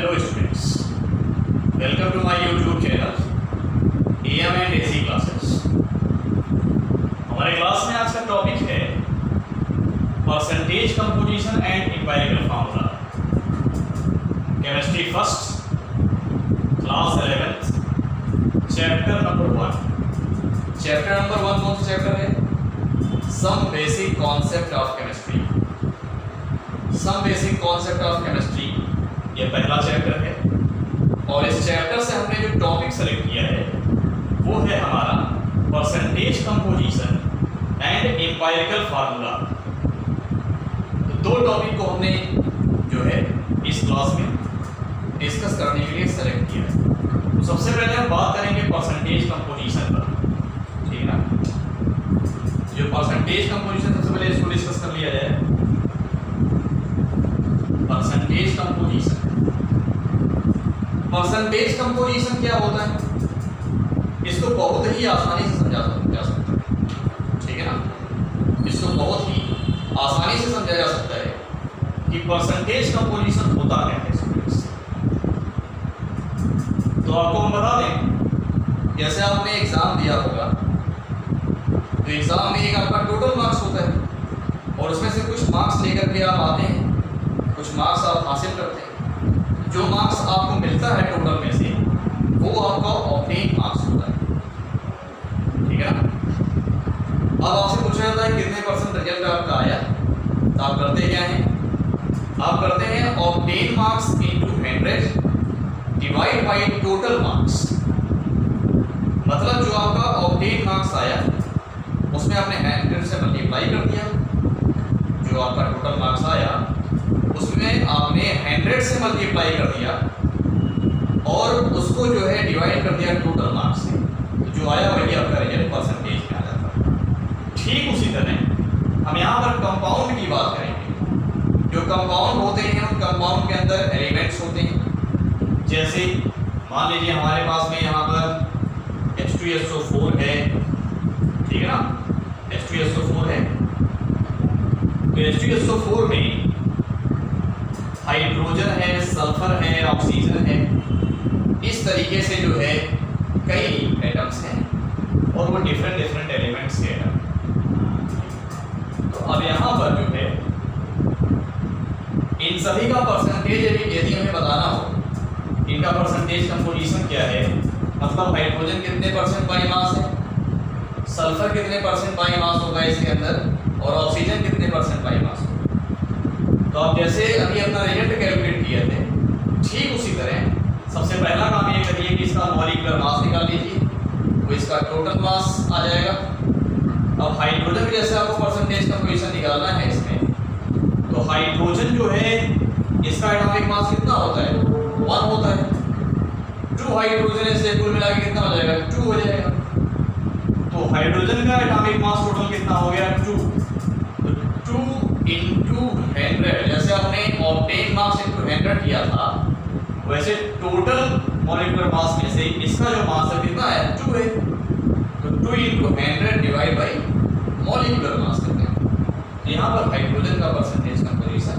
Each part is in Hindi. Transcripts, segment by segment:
Hello students, welcome to my YouTube channel AM and AC classes। हमारे क्लास में आज का टॉपिक है percentage composition and empirical formula. Chemistry first class 11th chapter number 1। Chapter number 1 कौन सा चैप्टर है? Some basic concept of chemistry. Some basic concept of chemistry ये पहला चैप्टर है और इस चैप्टर से हमने जो टॉपिक सेलेक्ट किया है वो है हमारा percentage composition and empirical formula. तो दो टॉपिक को हमने जो है इस क्लास में डिस्कस करने के लिए सेलेक्ट किया है। तो सबसे पहले हम बात करेंगे परसेंटेज कंपोजिशन पर, ठीक है ना। जो परसेंटेज कंपोजिशन सबसे पहले इसको डिस्कस कर लिया जाए। परसेंटेज कंपोजिशन, परसेंटेज कंपोजिशन क्या होता है इसको बहुत ही आसानी से समझा जा सकता है, ठीक है ना। इसको बहुत ही आसानी से समझा जा सकता है कि परसेंटेज कंपोजिशन होता है कैसे। तो आपको हम बता दें, जैसे आपने एग्जाम दिया होगा तो एग्जाम में एक आपका टोटल मार्क्स होता है और उसमें से कुछ मार्क्स लेकर के आप आते हैं, कुछ मार्क्स आप हासिल करते हैं। जो मार्क्स आपको मिलता है टोटल में से वो आपका ऑब्टेन मार्क्स होता है, ठीक है ना। अब आपसे पूछा जाता है कितने परसेंट रिजल्ट आपका आया, तो आप करते क्या हैं? आप करते हैं obtain marks into 100 divide by total marks. मतलब जो आपका ऑब्टेन मार्क्स आया उसमें आपने 100 से मल्टीप्लाई कर दिया। जो आपका टोटल मार्क्स आया उसमें आपने 100 से मल्टीप्लाई कर दिया और उसको जो है डिवाइड कर दिया टोटल मार्क्स से। तो जो आया वही आपका रिजल्ट परसेंटेज में आ जाता है। ठीक उसी तरह हम यहाँ पर कंपाउंड की बात करेंगे। जो कंपाउंड होते हैं उन कंपाउंड के अंदर एलिमेंट्स होते हैं। जैसे मान लीजिए हमारे पास में यहाँ पर H2SO4 है, ठीक है ना। H2SO4 है तो H2SO4 में हाइड्रोजन है, सल्फर है, ऑक्सीजन है। इस तरीके से जो है कई एटम्स हैं और वो डिफरेंट एलिमेंट्स के एटम। तो अब यहाँ पर जो है इन सभी का परसेंटेज यदि हमें बताना हो इनका परसेंटेज कंपोजिशन क्या है, मतलब हाइड्रोजन कितने परसेंट बाई मास है, सल्फर कितने परसेंट बाई मास होगा इसके अंदर और ऑक्सीजन कितने परसेंट बाई मास होगा। तो आप जैसे अभी अपना रिजल्ट कैलकुलेट किए थे ठीक उसी तरह सबसे पहला काम ये करिए कि इसका मॉलिक्यूलर मास निकाल लीजिए, तो इसका टोटल मास आ जाएगा। अब हाइड्रोजन के जैसे आपको परसेंटेज कंपोजिशन निकालना है इसमें, तो हाइड्रोजन जो है इसका एटॉमिक मास कितना होता है? 1 होता है। 2 हाइड्रोजन से कुल मिला के कितना हो जाएगा? 2 हो जाएगा। तो हाइड्रोजन का एटॉमिक मास टोटल कितना हो गया? 2। तो 2 इंटू 100, जैसे आपने ऑब्टेन मार्क्स इंटू 100 किया था वैसे टोटल मॉलिक्यूलर मास में से इसका जो मास है कितना है? 2 है। तो 2 इंटू 100 डिवाइड बाई मॉलिक्यूलर मास करते हैं। यहाँ पर हाइड्रोजन का परसेंटेज कंपोजिशन।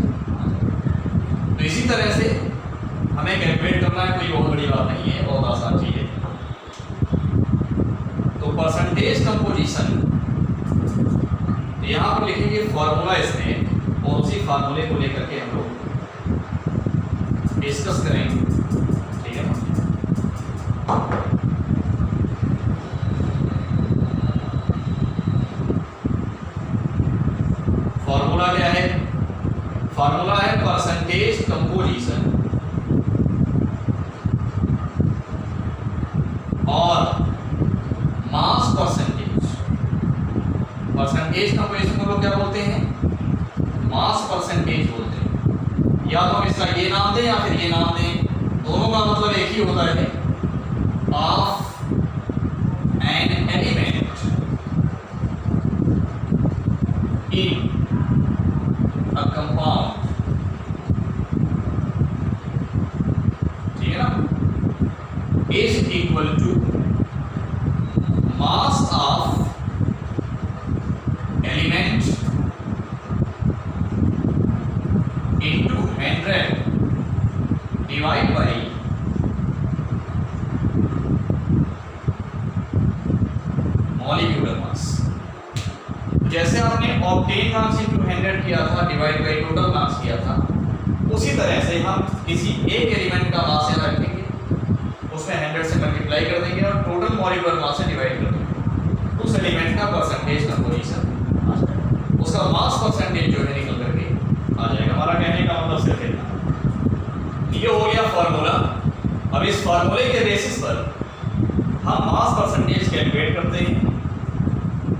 तो इसी तरह से हमें कैलकुलेट करना है, कोई बहुत बड़ी बात नहीं है, बहुत आसान चीज़ है। तो परसेंटेज कंपोजिशन यहाँ पर लिखेंगे फॉर्मूला इसमें और उसी फार्मूले को लेकर के हम लोग डिस्कस करेंगे, ठीक है ना। फॉर्मूला क्या है? फॉर्मूला है परसेंटेज कंपोजिशन और मास परसेंटेज। परसेंटेज कंपोजिशन को लोग क्या बोलते हैं? मास परसेंटेज बोलते हैं। या तो हम इसका ये नाम दें या फिर ये नाम दें, दोनों का मतलब एक ही होता है, of an element in a compound, ठीक है ना, is equal to mass of element into 100 divide by molecular mass. जैसे आपने ऑब्टेन मार्क्स इनटू 100 किया था डिवाइड बाई टोटल मार्क्स किया था, उसी तरह से हम किसी एक एलिमेंट का मास यहाँ रखेंगे, उसमें 100 से मल्टीप्लाई कर देंगे और टोटल मॉलिक्यूलर मास से डिवाइड कर देंगे, उस एलिमेंट का परसेंटेज कंपोजिशन आ जाएगा, उसका मास परसेंटेज जो है निकल करके आ जाएगा। हमारा कहने का मतलब सिर्फ इतना। ये हो गया फार्मूला। अब इस फार्मूले के बेसिस पर हम मास परसेंटेज कैलकुलेट करते हैं।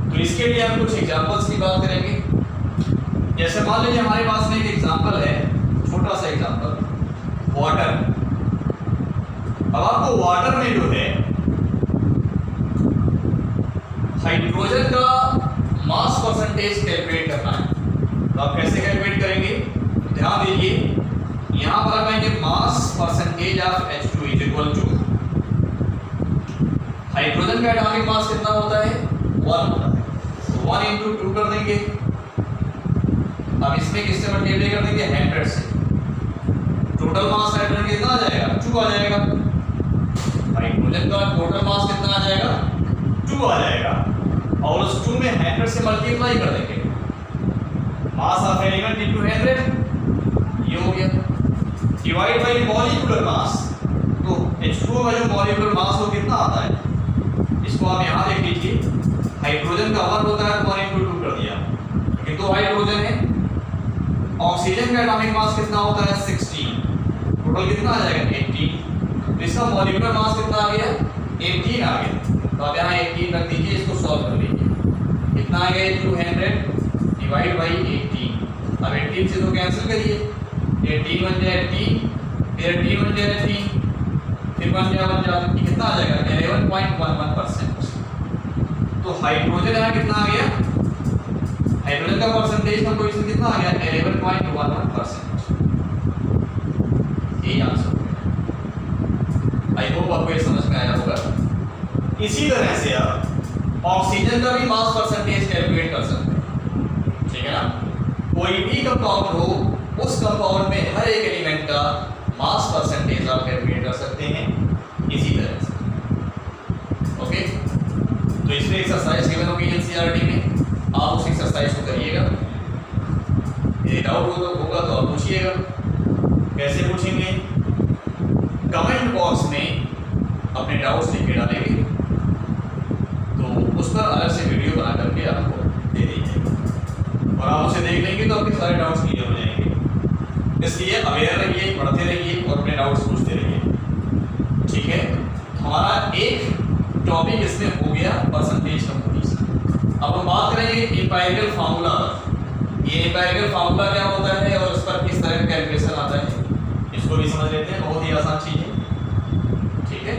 तो इसके लिए हम कुछ एग्जांपल्स की बात करेंगे। जैसे मान लीजिए हमारे पास में एक एग्जांपल है, छोटा सा एग्जांपल, वाटर। अब आपको वाटर में जो है हाइड्रोजन का मास परसेंटेज कैलकुलेट करना है। तो आप कैसे कैलकुलेट करेंगे? ध्यान दीजिए, यहां पर लगाएंगे mass percentage of H2 is equal to hydrogen का एटॉमिक मास कितना होता है? 1 होता है, तो 1 इंटू 2 कर देंगे। अब इसमें किससे मल्टीप्लाई कर देंगे? 100 से। टोटल मास हाइड्रोजन कितना आ जाएगा? 2 आ जाएगा। हाइड्रोजन का टोटल मास कितना आ जाएगा? 2 आ जाएगा, और उस 2 में 100 से मल्टीप्लाई कर देंगे। मास ऑफ एलिमेंट इनटू 100, ये हो गया। डिवाइड बाय मॉलिक्यूलर मास, तो H2O का जो मॉलिक्यूलर मास वो कितना आता है? इसको आप यहाँ देख लीजिए, हाइड्रोजन का 1 होता है तो 1 इंटू 2 कर दिया, क्योंकि 2 हाइड्रोजन है। ऑक्सीजन का एटॉमिक मास कितना होता है? 16, टोटल कितना आ जाएगा? 18। तो इसका मॉलिक्यूलर मास कितना आ गया? 18 आ गया। तो आप यहाँ 18 रख दीजिए, इसको सॉल्व कर लीजिए। कितना आ गया? 200 डिवाइड बाई 18। अब 18 से तो कैंसिल करिए, 18 बन जाए 18, फिर 18 बन जाए 3, फिर बन जाए कितना आ जाएगा? 11.11%। तो हाइड्रोजन यहाँ कितना आ गया? हाइड्रोजन का परसेंटेज कंपोजिशन कितना आ गया? 11.11%। यही आंसर है। आई होप आपको ये समझ में आया होगा। इसी तरह से आप ऑक्सीजन का भी मास परसेंटेज कैलकुलेट कर सकते हैं, ठीक है ना? कोई भी कंपाउंड हो, उस कंपाउंड में हर एक एलिमेंट का मास परसेंटेज आप कैलकुलेट कर सकते हैं इसी तरह से। ओके, तो इसमें एक्सरसाइज गिवन होगी एनसीईआरटी में, आप उस एक्सरसाइज को करिएगा। यदि डाउट होगा तो आप पूछिएगा। कैसे पूछेंगे? कमेंट बॉक्स में अपने डाउट्स लिख के डालेंगे, तो उस पर अलग से वीडियो बना करके आपको दे दीजिएगा, और आप उसे देख लेंगे तो आपके सारे डाउट्स क्लियर हो जाएंगे। इसलिए अवेयर रहिए, पढ़ते रहिए और अपने डाउट्स पूछते रहिए, ठीक है? हमारा एक टॉपिक इसमें हो गया परसेंटेज कंपोजिशन। अब हम बात करेंगे एम्पिरिकल फार्मूला पर। ये एम्पिरिकल फार्मूला क्या होता है और उस पर किस तरह का कैलकुलेशन आता है, इसको भी समझ लेते हैं। बहुत ही आसान चीज़ है, ठीक है?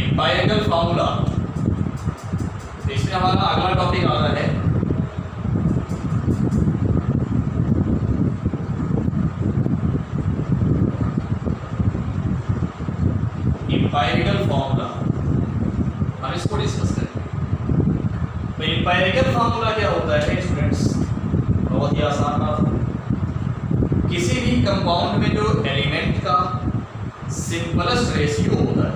एम्पिरिकल फार्मूला, तो इसमें हमारा अगला टॉपिक आ रहा है एम्पिरिकल फार्मूला। हम इसको डिस्कस करेंगे। तो एम्पिरिकल फार्मूला क्या होता है स्टूडेंट्स? बहुत ही आसान बात। किसी भी कंपाउंड में जो एलिमेंट का सिंपलेस्ट रेशियो होता है,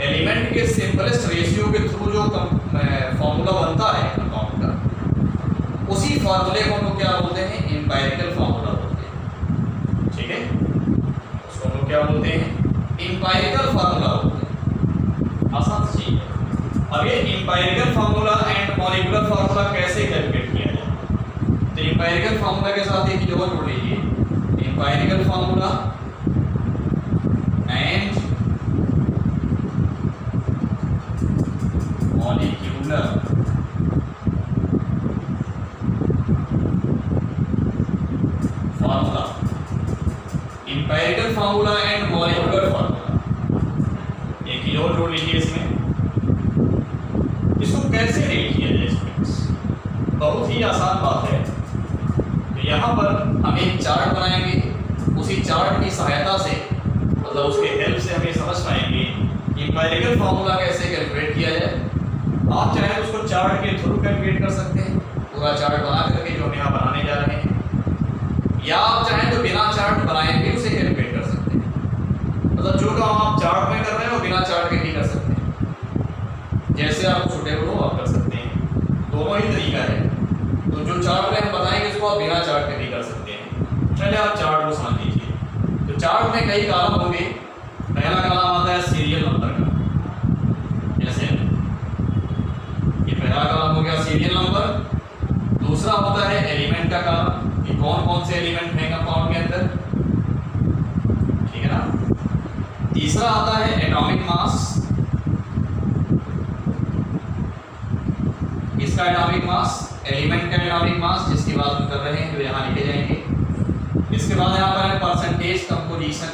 एलिमेंट के सिंपलेस्ट रेशियो के थ्रू जो फॉर्मूला बनता है कंपाउंड का, उसी फार्मूले को हम लोग क्या बोलते हैं? एम्पिरिकल फार्मूला बोलते हैं, ठीक है? उसको हम लोग क्या बोलते हैं? एम्पिरिकल फार्मूला बोलते हैं। आसान सी चीज है। अब ये empirical formula and molecular formula कैसे कैलकुलेट किया जाए? तो एम्पिरिकल फार्मूला के साथ एक जोड़ जोड़ लीजिए, empirical formula and molecular formula. Empirical formula and molecular formula, एक ही और जोड़ लीजिए इसमें। इसको कैसे रीड किया जाए स्टूडेंट्स? बहुत ही आसान बात है। तो यहाँ पर हम एक चार्ट बनाएंगे, उसी चार्ट की सहायता से, मतलब उसके हेल्प से हम ये समझ पाएंगे एम्पिरिकल फॉर्मूला कैसे कैलकुलेट किया जाए। आप चाहे तो उसको चार्ट के थ्रू कैलकुलेट कर सकते हैं, पूरा चार्ट बना करके जो हम यहाँ बनाने जा रहे हैं, या आप चाहें तो बिना चार्ट बनाए भी उसे कैलकुलेट कर सकते हैं। मतलब जो काम आप चार्ट में कर रहे हैं वो बिना चार्ट के भी कर सकते हैं, जैसे आपको सुटेबल हो आप कर सकते हैं, दोनों ही तरीका है। तो जो चार्ट में हम बताएंगे उसको आप बिना चार्ट के भी कर सकते हैं। चलिए आप चार्ट को समझ लीजिए। तो चार्ट में कई कॉलम होंगे। पहला कॉलम आता है सीरियल नंबर का, जैसे ये पहला कॉलम हो गया सीरियल नंबर। दूसरा होता है एलिमेंट का कॉलम, कि कौन कौन से एलिमेंट हैं कंपाउंड के अंदर, ठीक है ना। तीसरा आता है एटॉमिक मास, इसका एटॉमिक मास, एलिमेंट का एटॉमिक मास जिसकी बात हम कर रहे हैं, जो यहाँ लिखे जाएंगे। इसके बाद यहाँ पर है परसेंटेज कंपोजिशन,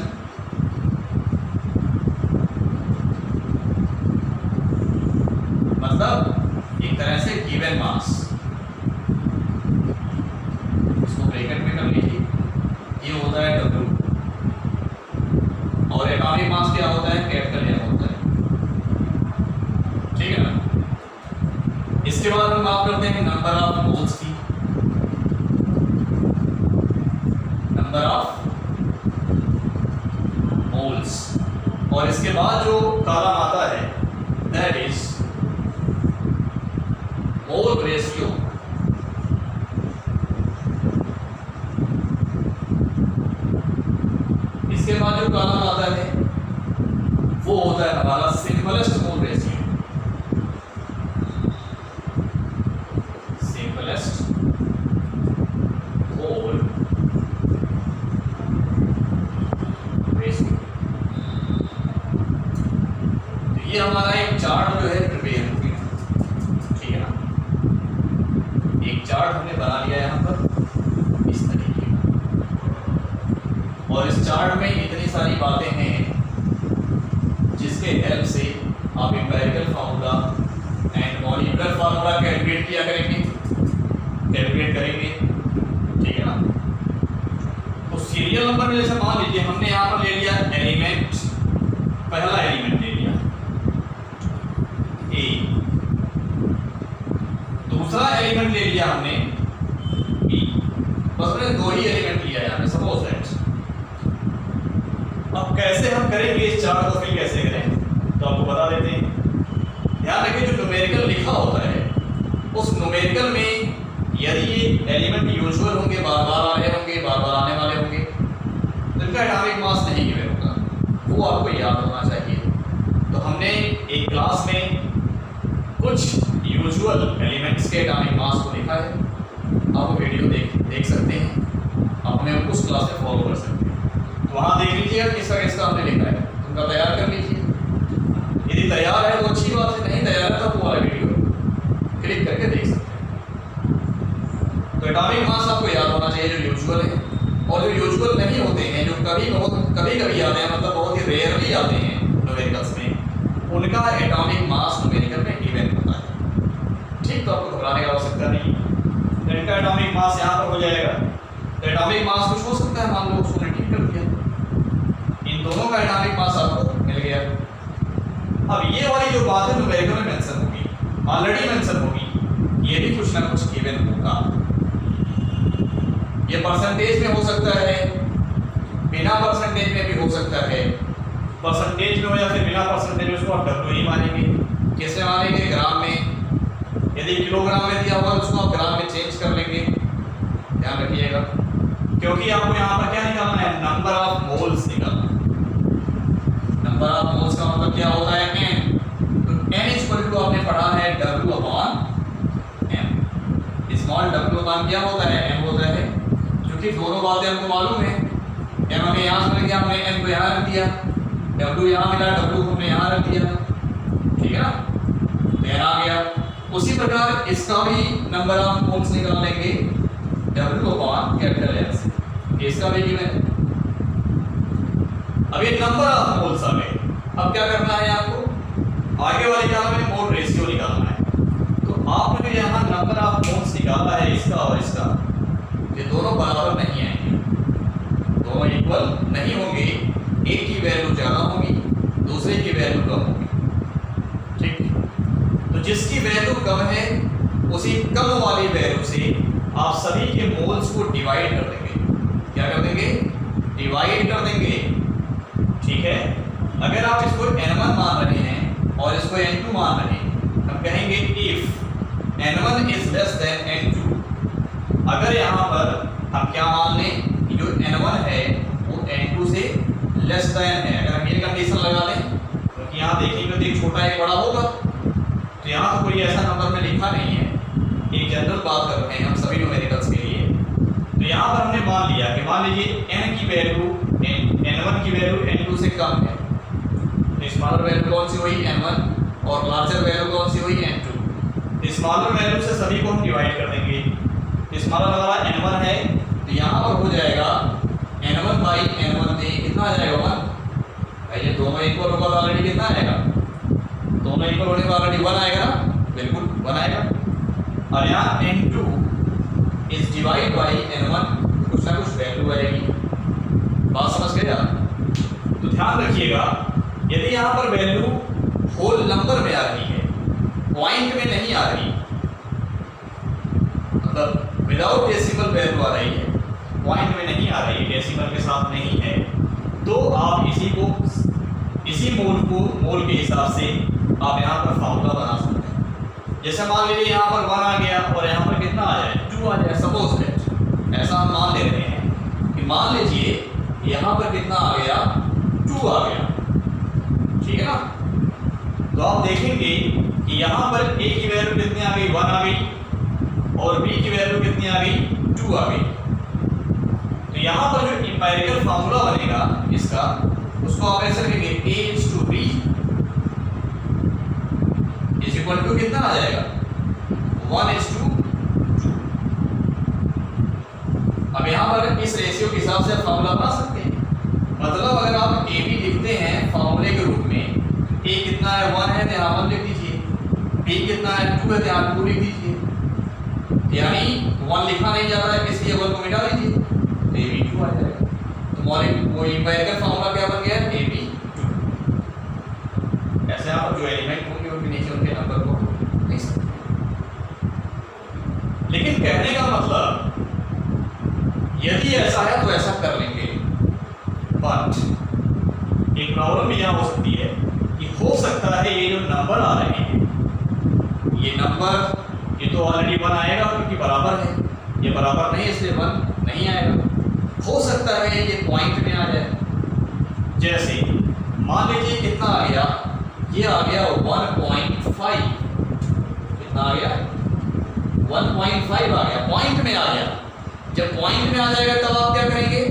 मतलब एक तरह से गिवन मास, इसको ब्रैकेट में कर लीजिए, ये होता है W। और एटॉमिक मास क्या होता है, कैपिटल M होता है, ठीक है ना। इसके बाद हम बात करते हैं नंबर ऑफ मोल्स की, नंबर ऑफ मोल्स। और इसके बाद जो कॉलम आता है दैट इज मोल रेशियो। इसके बाद जो कॉलम आता है वो होता है हमारा सिंपलेस्ट मोल रेशियो, ये हमारा एक चार्ट जो है प्रिपेयर हो गया, ठीक है ना। एक चार्ट हमने बना लिया यहाँ पर इस तरीके का, और इस चार्ट में इतनी सारी बातें हैं जिसके हेल्प से आप empirical formula and molecular formula calculate किया करेंगे, कैलकुलेट करेंगे, ठीक है ना। तो सीरियल नंबर में जैसे मान लीजिए हमने यहाँ पर ले लिया एलिमेंट, पहला एलिमेंट ले लिया A, दूसरा एलिमेंट ले लिया हमने B, बस हमने दो ही एलिमेंट लिया है यहाँ पे, सपोज दैट। अब कैसे हम करेंगे इस चार्ट को, फिर कैसे करें तो आपको बता देते हैं। ध्यान रखिए जो न्यूमेरिकल लिखा होता है उस न्यूमेरिकल में यदि ये एलिमेंट यूजुअल होंगे, बार बार आ रहे होंगे, बार बार आने वाले होंगे, तो इनका एटॉमिक मास नहीं गिवन होगा, वो आपको याद होना चाहिए। तो हमने एक क्लास में कुछ यूजुअल एलिमेंट्स के एटॉमिक मास को लिखा है, आप वो वीडियो देख सकते हैं, आप हमें उस क्लास में फॉलो कर सकते हैं। तो वहाँ देख लीजिएगा किसका किसका हमने लिखा है, उनका तैयार कर लीजिए। यदि तैयार है तो अच्छी बात है, नहीं तैयार है तो वो वाला वीडियो क्लिक करके देख सकते हैं। तो एटॉमिक मास आपको याद होना चाहिए जो यूजुअल है, और जो यूजुअल नहीं होते हैं, जो कभी कभी आते हैं, मतलब बहुत ही रेयरली आते हैं न्यूमेरिकल्स में, उनका एटॉमिक मास न्यूमेरिकल में गिवन होता है, ठीक। तो आपको घबराने की आवश्यकता नहीं है। तो इनका एटॉमिक मास यहाँ पर हो जाएगा। तो एटॉमिक मास कुछ हो सकता है, मान लो उसने ठीक कर दिया, इन दोनों का एटॉमिक मास आपको मिल गया। अब ये वाली जो बात है न्यूमेरिकल में मेंशन होगी, ऑलरेडी मेंशन होगी, ये भी कुछ ना कुछ गिवन होगा। ये परसेंटेज में हो सकता है, बिना परसेंटेज में भी हो सकता है। परसेंटेज में हो या फिर बिना परसेंटेज में, उसको आप W ही मानेंगे। किसमें मानेंगे, ग्राम में। यदि किलोग्राम में दिया होगा तो उसको आप ग्राम में चेंज कर लेंगे, ध्यान रखिएगा, क्योंकि आपको यहाँ पर क्या निकालना है, नंबर ऑफ मोल्स निकालना है। नंबर ऑफ मोल्स का मतलब क्या होता है, N। तो N इक्वल टू आपने पढ़ा है W/M। स्मॉल w क्या होता है, M होता है, क्योंकि दोनों बातें हमको मालूम है। M हमें यहाँ से मिल गया, हमने M को यहाँ रख दिया, W यहाँ मिला, W को हमने यहाँ रख दिया, ठीक है ना, तो N आ गया। उसी प्रकार इसका भी नंबर ऑफ मोल्स निकाल लेंगे W/M से, इसका भी गिवन है। अब ये नंबर ऑफ मोल्स आ गए। अब क्या करना है आपको, आगे वाले कॉलम में मोल रेशियो निकालना है। तो आपने यहाँ नंबर ऑफ मोल्स निकाला है इसका और इसका, ये दोनों बराबर नहीं आएंगे, दोनों इक्वल नहीं होंगे। एक की वैल्यू ज़्यादा होगी, दूसरे की वैल्यू कम होगी। दोनों वाली वैल्यू से आप सभी के मोल्स को डिवाइड कर देंगे। क्या कर देंगे? डिवाइड कर देंगे। ठीक है, अगर आप इसको n1 मान रहे हैं और इसको n2 मान रहे हैं, हम कहेंगे if n1 is less than n2। अगर यहाँ पर हम क्या मान लें कि जो n1 है वो n2 से लेस देन है, अगर हम ये कंडीशन लगा दें, क्योंकि यहाँ देखेंगे तो एक छोटा एक बड़ा होगा, तो यहाँ तो कोई ऐसा नंबर में लिखा नहीं है, एक जनरल बात कर रहे हैं हम सभी न्यूमेरिकल्स के लिए। तो यहाँ पर हमने मान लिया कि मान लीजिए n की वैल्यू n1 की वैल्यू n2 से कम है, तो स्मॉलर वैल्यू कौन सी हुई? n1, और लार्जर वैल्यू कौन सी हुई? n2। स्मॉलर वैल्यू से सभी को हम डिवाइड कर देंगे। स्मॉलर हमारा n1 है, तो यहाँ पर हो जाएगा n1 बाई n1 में कितना आ जाएगा? 1। ये दोनों इक्वल होगा तो ऑलरेडी कितना आएगा? दोनों इक्वल होने पर ऑलरेडी 1 आएगा ना, बिल्कुल 1 आएगा। और यहाँ n2 is divide by n1, कुछ ना कुछ वैल्यू आएगी। बात समझ गए आप? तो ध्यान रखिएगा, यदि यहाँ पर वैल्यू होल नंबर में आ रही है, पॉइंट में नहीं आ रही, मतलब विदाउट डेसिमल वैल्यू आ रही है, पॉइंट में नहीं आ रही है, डेसिमल के साथ नहीं है, तो आप इसी मोल के हिसाब से आप यहाँ पर फार्मूला बना सकते हैं। जैसे मान लीजिए यहाँ पर 1 आ गया और यहाँ पर कितना आ जाए? 2 आ जाए। सपोज दैट ऐसा हम मान ले रहे हैं कि मान लीजिए यहाँ पर कितना आ गया? 2 आ गया। ठीक है ना? तो आप देखेंगे कि यहाँ पर a की वैल्यू कितनी आ गई? 1 आ गई, और b की वैल्यू कितनी आ गई? 2 आ गई। तो यहाँ पर जो इंपेरिकल फार्मूला बनेगा इसका, उसको आप ऐसे लिखेंगे a is to b is equal to कितना आ जाएगा? 1:2। अब यहाँ पर इस रेशियो के हिसाब से फार्मूला बना सकते हैं। मतलब अगर आप ए बी लिखते हैं फार्मूले के रूप में, a कितना है? 1 है, तो यहाँ 1 लिख दीजिए। b कितना है? 2 है, तो यहाँ 2 लिख दीजिए। यानी 1 लिखा नहीं जा रहा है, इसलिए 1 को मिटा दीजिए, तो a b 2 आ जाएगा। तो वो इंपेरिकल फार्मूला क्या बन गया? a b 2। ऐसे आप जो एलिमेंट होंगे उनके नीचे उनके नंबर को लिख सकते हैं। लेकिन कहने का मतलब, यदि ऐसा है तो ऐसा कर लेंगे, बट एक प्रॉब्लम यहाँ हो सकती है कि हो सकता है ये जो नंबर आ रहे हैं, ये नंबर ये तो ऑलरेडी 1 आएगा क्योंकि बराबर है, ये बराबर नहीं इसलिए 1 नहीं आएगा। हो सकता है ये पॉइंट में आ जाए। जैसे मान लीजिए कितना आ गया? ये आ गया 1.5। कितना आ गया? 1.5 आ गया, पॉइंट में आ गया। जब पॉइंट में आ जाएगा तब आप क्या करेंगे?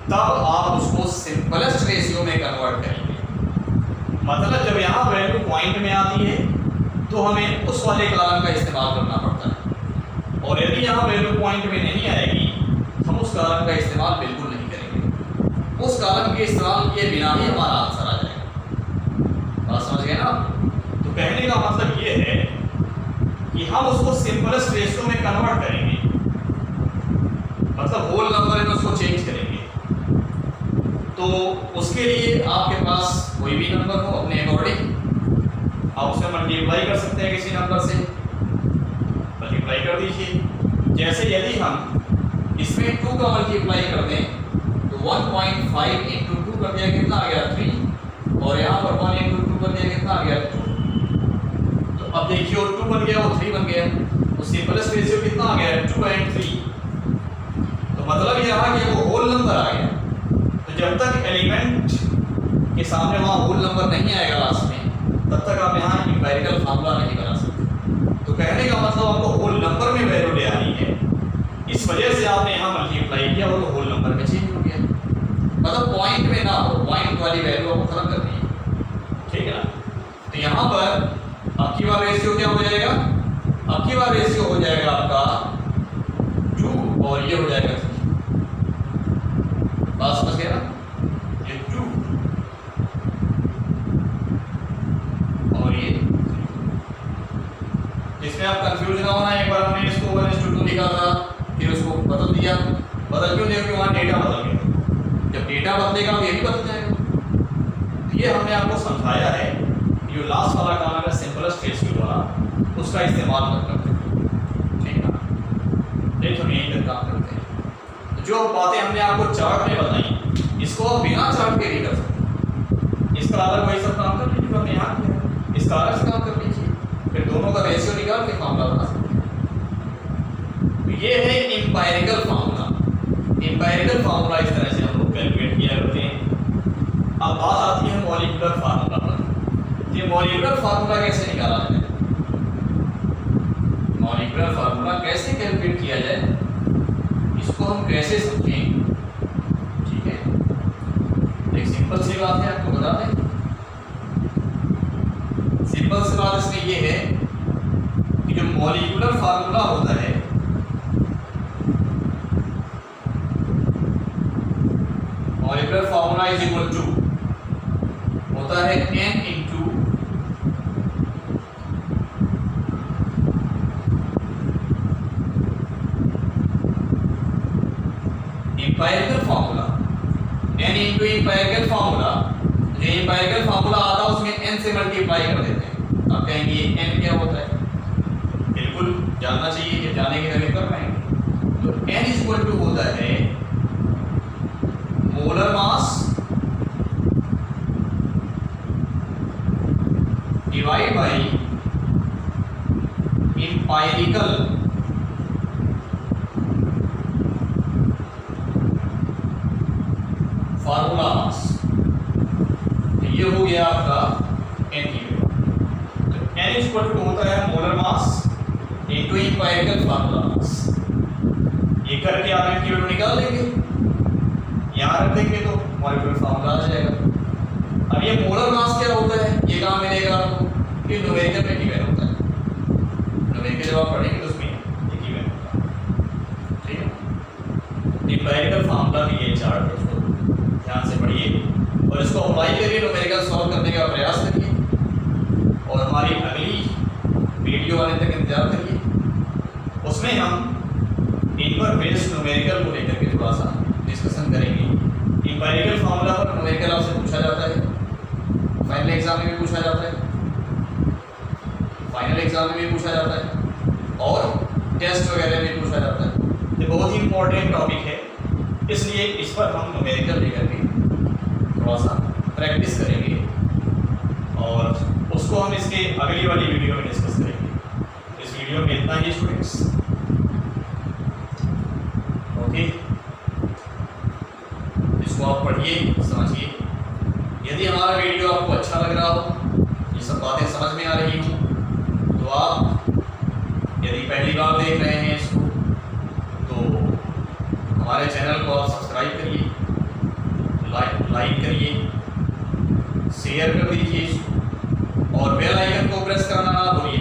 तब आप उसको सिंपलेस्ट रेशियो में कन्वर्ट करेंगे। मतलब जब यहाँ वैल्यू पॉइंट में आती है तो हमें उस वाले कॉलम का इस्तेमाल करना पड़ता है, और यदि यहाँ वैल्यू पॉइंट में नहीं आएगी हम उस कॉलम का इस्तेमाल बिल्कुल नहीं करेंगे। उस कॉलम के इस्तेमाल किए बिना ही हमारा आंसर आ जाएगा। बात समझ गए ना? तो कहने का मतलब ये है कि हम उसको सिंपलेस्ट रेशियो में कन्वर्ट करेंगे, मतलब होल नंबर में उसको चेंज करेंगे। तो उसके लिए आपके पास कोई भी नंबर हो अपने अकॉर्डिंग, आप उसे मल्टीप्लाई कर सकते हैं, किसी नंबर से मल्टीप्लाई कर दीजिए। जैसे यदि हम इसमें 2 का मल्टीप्लाई कर दें तो 1.5 इंटू 2 कर दिया, कितना आ गया? 3, और यहाँ पर 1 इंटू 2 कर दिया, कितना आ गया? 2। तो अब देखिए वो 2 बन गया, वो 3 बन गया, तो सिंपलेस्ट रेशियो कितना आ गया? 2 and 3। तो मतलब यह रहा कि वो होल नंबर आ गया। तो जब तक एलिमेंट के सामने वहाँ होल नंबर नहीं आएगा लास्ट में, तब तक आप यहाँ इंपेरिकल फार्मूला नहीं बना सकते। तो कहने का मतलब आपको होल नंबर में वैल्यू ले आनी है, इस वजह से आपने यहाँ मल्टीप्लाई किया और होल नंबर में चेंज हो गया। मतलब पॉइंट में ना हो, पॉइंट वाली वैल्यू आपको खत्म करनी है। ठीक है ना? तो यहाँ पर अब की बार रेशियो क्या हो जाएगा? अब की बार रेशियो हो जाएगा आपका 2 और ये हो जाएगा 3। बात समझ गए ना? ये 2 और ये 3। इसमें आप कंफ्यूज ना होना, एक बार हमने इसको 1:2 लिखा था, फिर उसको बदल दिया। बदल क्यों दिया? क्योंकि वहाँ डेटा बदल गया। जब डेटा बदलेगा तो ये भी बदल जाएगा। ये हमने आपको समझाया है, जो लास्ट वाला काम है सिंपलेस्ट रेशियो वाला, उसका इस्तेमाल कर करते हैं, ठीक है ना। नहीं हम यही कर काम करते हैं। तो जो बातें हमने आपको चार्ट में बताई, इसको आप बिना चार्ट के नहीं कर सकते। इसका अलग वही सब काम कर लीजिए जो हमने यहाँ किया, इसका अलग से काम कर लीजिए, फिर दोनों का रेशियो निकाल के फार्मूला बना सकते हैं। तो ये है एम्पायरिकल फार्मूला। एम्पायरिकल फार्मूला इस तरह से हम लोग कैलकुलेट किया करते हैं। अब बात आती है मॉलिक्यूलर फार्मूला पर। ये मॉलिक्यूलर फार्मूला कैसे निकाला जाए, मॉलिक्यूलर फार्मूला कैसे कैलकुलेट किया जाए, इसको हम कैसे समझें, ठीक है। एक सिंपल सी बात है, आपको बता दें। सिंपल सी बात इसमें ये है कि जो मॉलिक्यूलर फार्मूला होता है, molecular formula is equal to होता है n into empirical formula, n into empirical formula. जो एम्पायरिकल फार्मूला आता है उसमें n से मल्टीप्लाई कर देते हैं। आप कहेंगे n क्या होता है, बिल्कुल जानना चाहिए, कि जाने के लिए कर पाएंगे। तो n इज इक्वल टू होता है molar mass divide by empirical formula mass. तो ये हो गया आपका n की वैल्यू। तो n इज इक्वल टू होता है molar mass into empirical formula mass. ये करके आप n की वैल्यू निकाल लेंगे, यहाँ रख देंगे तो मॉलिक्यूलर फार्मूला आ जाएगा। अब ये मोलर मास क्या होता है, ये कहाँ मिलेगा आपको, ये न्यूमेरिकल में गिवन होता है। न्यूमेरिकल जब आप पढ़ेंगे तो उसमें ये गिवन होता है, ठीक है। एम्पायरिकल फार्मूला भी ये चार्ट है, इसको ध्यान से पढ़िए और इसको अप्लाई करिए, न्यूमेरिकल सॉल्व करने का प्रयास करिए और हमारी अगली वीडियो आने तक इंतजार करिए। उसमें हम इनवर्स बेस्ड न्यूमेरिकल को लेकर के थोड़ा सा डिस्कशन करेंगे। एम्पायरिकल फार्मूला पर न्यूमेरिकल आपसे पूछा जाता है, फाइनल एग्जाम में भी पूछा जाता है, फाइनल एग्जाम में भी पूछा जाता है और टेस्ट वगैरह में पूछा जाता है। ये बहुत ही इंपॉर्टेंट टॉपिक है, इसलिए इस पर हम न्यूमेरिकल लेकर के थोड़ा सा प्रैक्टिस करेंगे और उसको हम इसके अगली वाली वीडियो में डिस्कस करेंगे। इस वीडियो में इतना ही स्टूडेंट्स, ओके। इसको आप पढ़िए, समझिए। यदि हमारा वीडियो आपको अच्छा लग रहा हो, ये सब बातें समझ में आ रही हो, तो आप यदि पहली बार देख रहे हैं इसको तो हमारे चैनल को आप सब्सक्राइब करिए, लाइक करिए, शेयर कर दीजिए इसको और बेल आइकन को प्रेस करना ना भूलिए।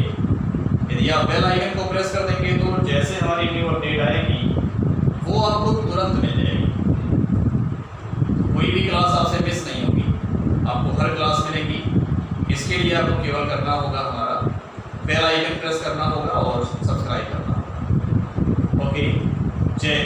यदि आप बेल आइकन को प्रेस कर देंगे तो जैसे हमारी न्यू अपडेट आएगी वो आपको तुरंत मिल जाएगी। कोई भी क्लास आपसे मिस नहीं होगी, आपको हर क्लास मिलेगी। इसके लिए आपको केवल करना होगा हमारा बेल आइकन प्रेस करना होगा और सब्सक्राइब करना होगा। ओके, जय